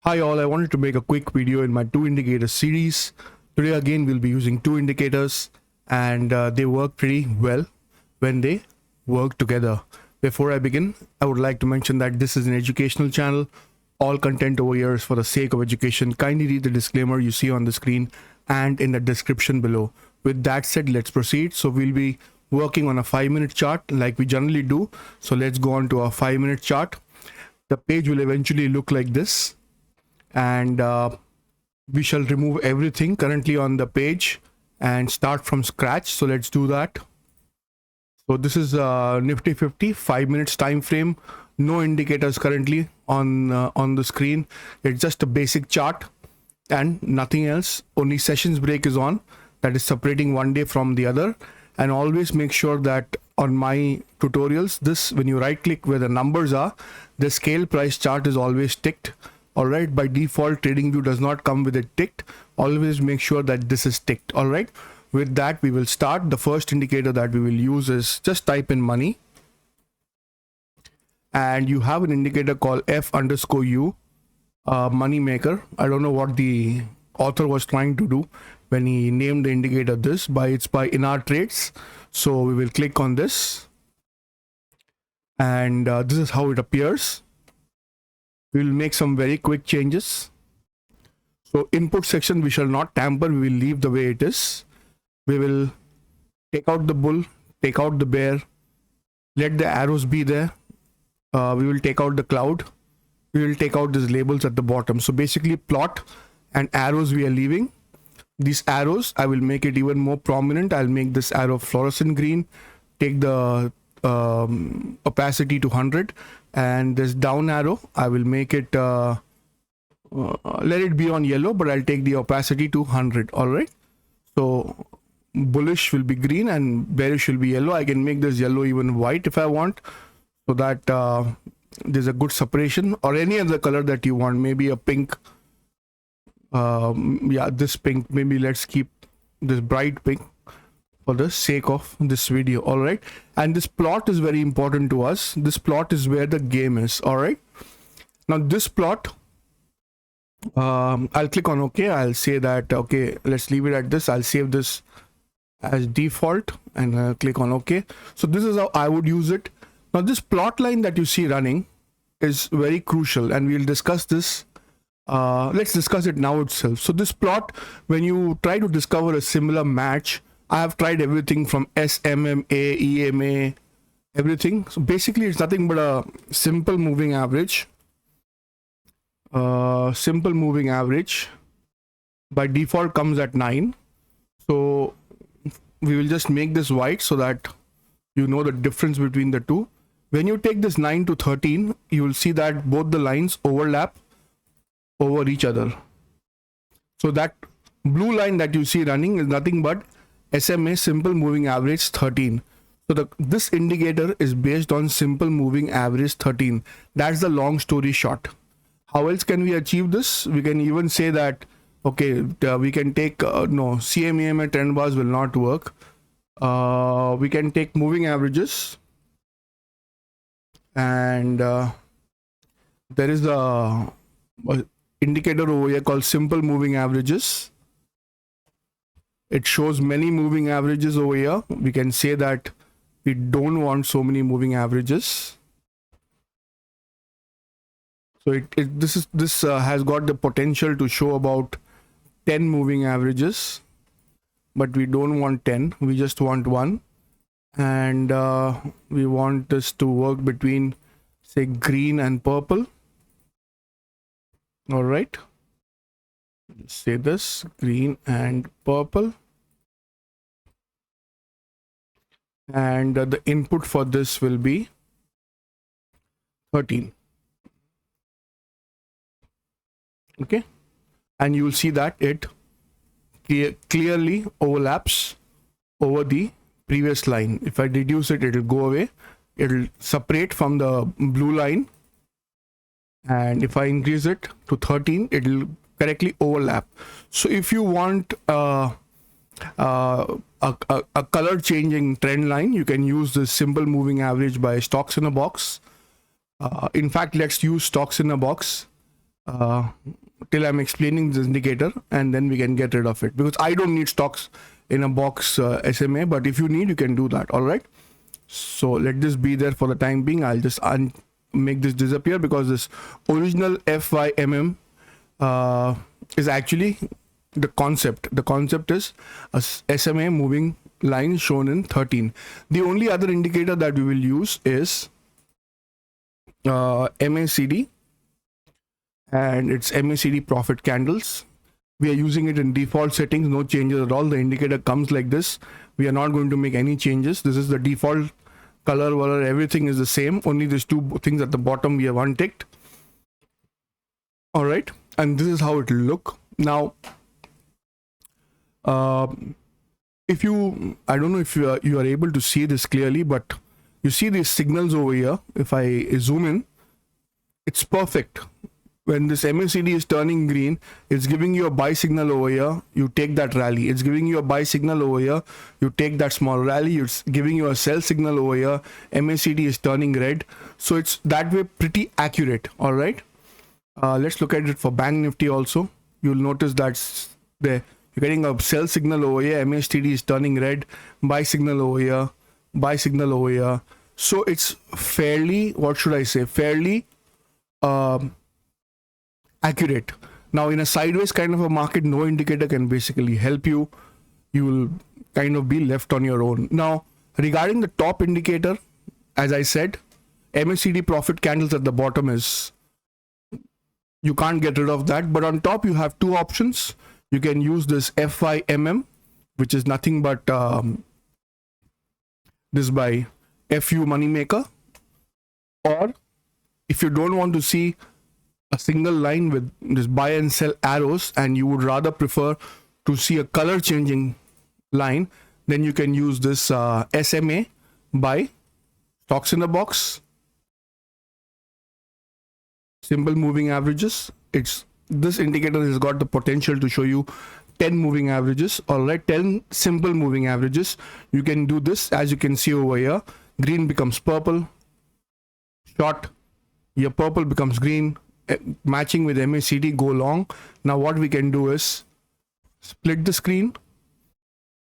Hi all, I wanted to make a quick video in my two indicator series. Today again we'll be using two indicators and they work pretty well when they work together. Before I begin, I would like to mention that this is an educational channel. All content over here is for the sake of education. Kindly read the disclaimer you see on the screen and in the description below. With that said, let's proceed. So we'll be working on a 5-minute chart like we generally do. So let's go on to our 5-minute chart. The page will eventually look like this. And we shall remove everything currently on the page and start from scratch. So let's do that. So this is Nifty 50 5 minutes time frame. No indicators currently on the screen. It's just a basic chart and nothing else. Only sessions break is on, that is separating one day from the other. And always make sure that on my tutorials, this, when you right click where the numbers are, the scale price chart is always ticked. All right, by default TradingView does not come with it ticked. Always make sure that this is ticked. All right, with that we will start. The first indicator that we will use is just type in money, and you have an indicator called F_U, money maker. I don't know what the author was trying to do when he named the indicator this, it's by in our trades. So we will click on this, and this is how it appears. We will make some very quick changes. So input section we shall not tamper, we will leave the way it is. We will take out the bull, take out the bear, let the arrows be there. We will take out the cloud, we will take out these labels at the bottom. So basically plot and arrows we are leaving. These arrows I will make it even more prominent. I'll make this arrow fluorescent green, take the opacity to 100, and this down arrow I will make it let it be on yellow, but I'll take the opacity to 100. All right, so bullish will be green and bearish will be yellow. I can make this yellow even white if I want, so that there's a good separation, or any other color that you want, maybe a pink. Yeah, this pink, maybe let's keep this bright pink for the sake of this video. All right, and this plot is very important to us. This plot is where the game is. All right, now this plot, I'll click on OK. I'll say that okay, let's leave it at this. I'll save this as default and click on OK. So this is how I would use it. Now this plot line that you see running is very crucial, and we'll discuss this. Let's discuss it now itself. So this plot, when you try to discover a similar match, I have tried everything from SMMA, EMA, everything. So basically it's nothing but a simple moving average. Simple moving average by default comes at 9. So we will just make this white so that you know the difference between the two. When you take this 9 to 13, you will see that both the lines overlap over each other. So that blue line that you see running is nothing but SMA, simple moving average 13. So this indicator is based on simple moving average 13. That's the long story short. How else can we achieve this? We can even say that okay, we can take no, CMEMA trend bars will not work. We can take moving averages, and there is a indicator over here called simple moving averages. It shows many moving averages over here. We can say that we don't want so many moving averages. So this has got the potential to show about 10 moving averages, but we don't want 10. We just want 1, and we want this to work between, say, green and purple. All right, say this, green and purple, and the input for this will be 13. Okay, and you will see that it clearly overlaps over the previous line. If I reduce it, it will go away, it will separate from the blue line, and if I increase it to 13, it will correctly overlap. So if you want a color changing trend line, you can use this simple moving average by stocks in a box. In fact, let's use stocks in a box. till I'm explaining this indicator, and then we can get rid of it, because I don't need stocks in a box SMA, but if you need, you can do that. All right, so let this be there for the time being. I'll just make this disappear, because this original FYMM is actually the concept. The concept is a SMA moving line shown in 13. The only other indicator that we will use is MACD, and it's MACD profit candles. We are using it in default settings, no changes at all. The indicator comes like this. We are not going to make any changes. This is the default color, everything is the same. Only these two things at the bottom we have unticked. All right, and this is how it will look. Now, if you, I don't know if you are able to see this clearly, but you see these signals over here. If I zoom in, it's perfect. When this MACD is turning green, it's giving you a buy signal over here. You take that rally. It's giving you a buy signal over here. You take that small rally. It's giving you a sell signal over here. MACD is turning red. So it's that way pretty accurate. All right. Let's look at it for Bank Nifty also. You'll notice that's there. You're getting a sell signal over here. MACD is turning red. Buy signal over here. Buy signal over here. So it's fairly, what should I say? Fairly accurate. Now, in a sideways kind of a market, no indicator can basically help you. You will kind of be left on your own. Now, regarding the top indicator, as I said, MACD profit candles at the bottom is, you can't get rid of that. But on top, you have two options. You can use this FYMM, which is nothing but this by FU Moneymaker. Or if you don't want to see a single line with this buy and sell arrows, and you would rather prefer to see a color changing line, then you can use this SMA by stocks in a box, simple moving averages. It's, this indicator has got the potential to show you 10 moving averages. All right, 10 simple moving averages. You can do this, as you can see over here. Green becomes purple, short, your purple becomes green, matching with MACD, go long. Now what we can do is split the screen,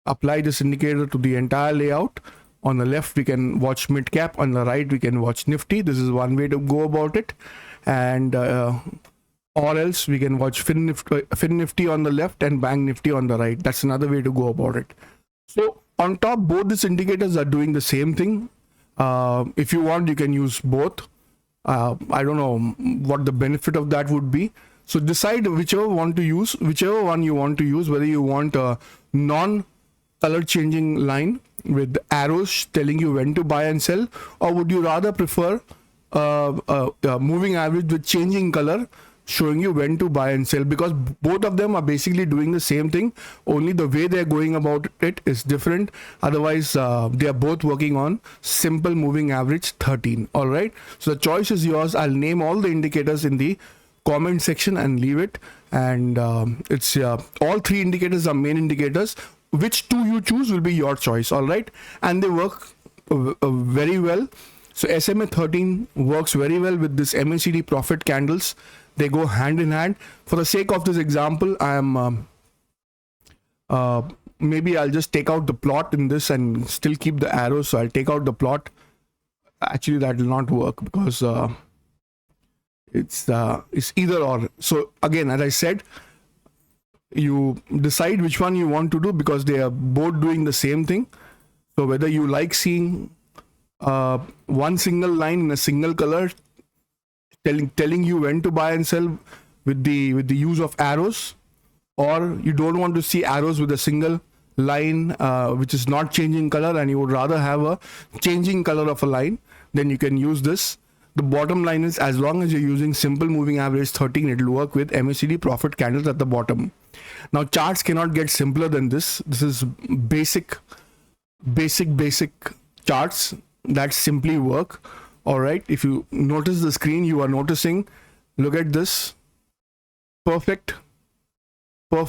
apply this indicator to the entire layout. On the left we can watch mid cap, on the right we can watch Nifty. This is one way to go about it. And or else we can watch Fin Nifty on the left and Bank Nifty on the right. That's another way to go about it. So on top, both these indicators are doing the same thing. If you want, you can use both. I don't know what the benefit of that would be. So decide whichever one you want to use, whether you want a non-color changing line with arrows telling you when to buy and sell, or would you rather prefer a moving average with changing color showing you when to buy and sell, because both of them are basically doing the same thing, only the way they're going about it is different. Otherwise, they are both working on simple moving average 13. All right, so the choice is yours. I'll name all the indicators in the comment section and leave it. And it's all three indicators are main indicators. Which two you choose will be your choice. All right, and they work very well. So SMA 13 works very well with this MACD profit candles. They go hand in hand. For the sake of this example, I am maybe I'll just take out the plot in this and still keep the arrows. So I'll take out the plot. Actually, that will not work, because it's either or. So again, as I said, you decide which one you want to do, because they are both doing the same thing. So whether you like seeing one single line in a single color telling you when to buy and sell with the use of arrows, or you don't want to see arrows with a single line which is not changing color, and you would rather have a changing color of a line, then you can use this. The bottom line is, as long as you're using simple moving average 13, it will work with MACD profit candles at the bottom. Now charts cannot get simpler than this. This is basic charts that simply work. All right, if you notice the screen, you are noticing, look at this, perfect. All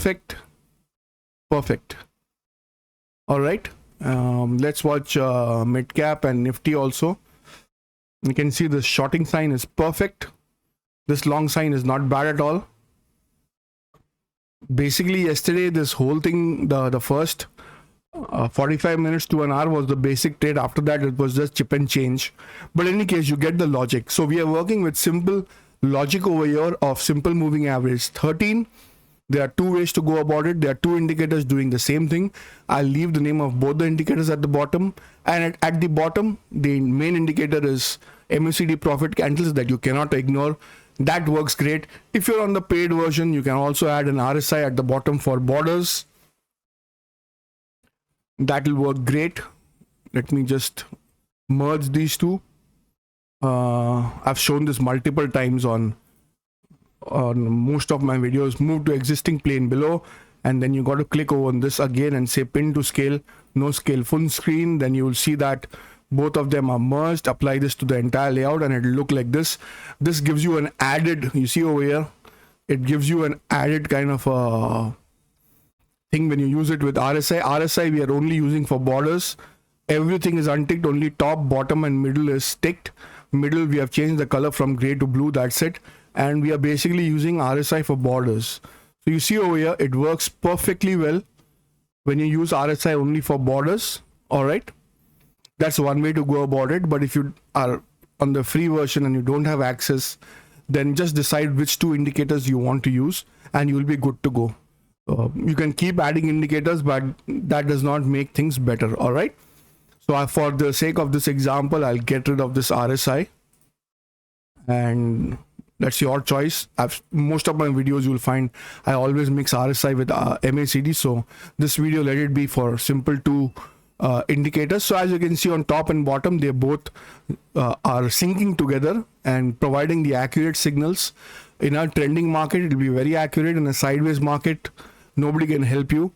right, let's watch mid cap and Nifty also. You can see the shorting sign is perfect. This long sign is not bad at all. Basically, yesterday, this whole thing, the first 45 minutes to an hour was the basic trade. After that, it was just chip and change. But in any case, you get the logic. So we are working with simple logic over here of simple moving average 13. There are two ways to go about it. There are two indicators doing the same thing. I'll leave the name of both the indicators at the bottom. And at the bottom, the main indicator is MACD profit candles that you cannot ignore. That works great. If you're on the paid version, you can also add an RSI at the bottom for borders. That will work great. Let me just merge these two. I've shown this multiple times on most of my videos. Move to existing plane below, and then you got to click over on this again and say pin to scale, no scale full screen. Then you will see that both of them are merged. Apply this to the entire layout and it will look like this. This gives you an added, you see over here, it gives you an added kind of a thing when you use it with RSI. RSI we are only using for borders. Everything is unticked, only top, bottom and middle is ticked. Middle we have changed the color from gray to blue, that's it. And we are basically using RSI for borders. So you see over here, it works perfectly well when you use RSI only for borders. All right, that's one way to go about it. But if you are on the free version and you don't have access, then just decide which two indicators you want to use and you will be good to go. You can keep adding indicators, but that does not make things better. All right, so for the sake of this example, I'll get rid of this RSI, and that's your choice. Most of my videos you'll find I always mix RSI with MACD. So this video, let it be for simple two indicators. So as you can see on top and bottom, they both are syncing together and providing the accurate signals. In a trending market, it will be very accurate. In a sideways market, nobody can help you.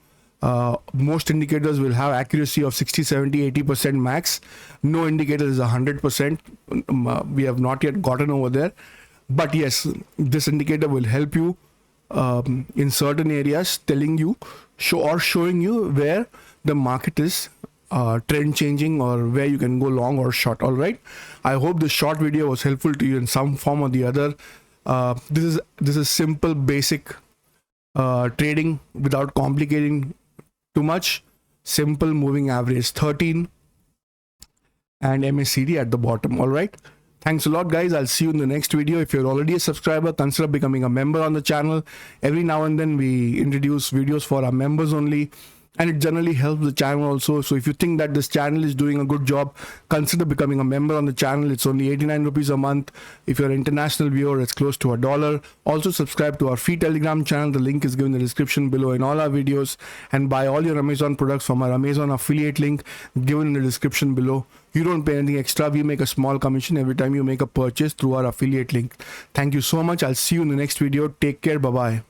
Most indicators will have accuracy of 60, 70, 80% max. No indicator is 100%. We have not yet gotten over there. But yes, this indicator will help you in certain areas, telling you, showing you where the market is trend changing or where you can go long or short. All right. I hope this short video was helpful to you in some form or the other. This is simple, basic trading without complicating too much. Simple moving average 13 and MACD at the bottom. All right. Thanks a lot, guys. I'll see you in the next video. If you're already a subscriber, consider becoming a member on the channel. Every now and then we introduce videos for our members only, and it generally helps the channel also. So if you think that this channel is doing a good job, consider becoming a member on the channel. It's only 89 rupees a month. If you're an international viewer, it's close to $1. Also subscribe to our free Telegram channel. The link is given in the description below in all our videos, and buy all your Amazon products from our Amazon affiliate link given in the description below. You don't pay anything extra. We make a small commission every time you make a purchase through our affiliate link. Thank you so much. I'll see you in the next video. Take care. Bye-bye.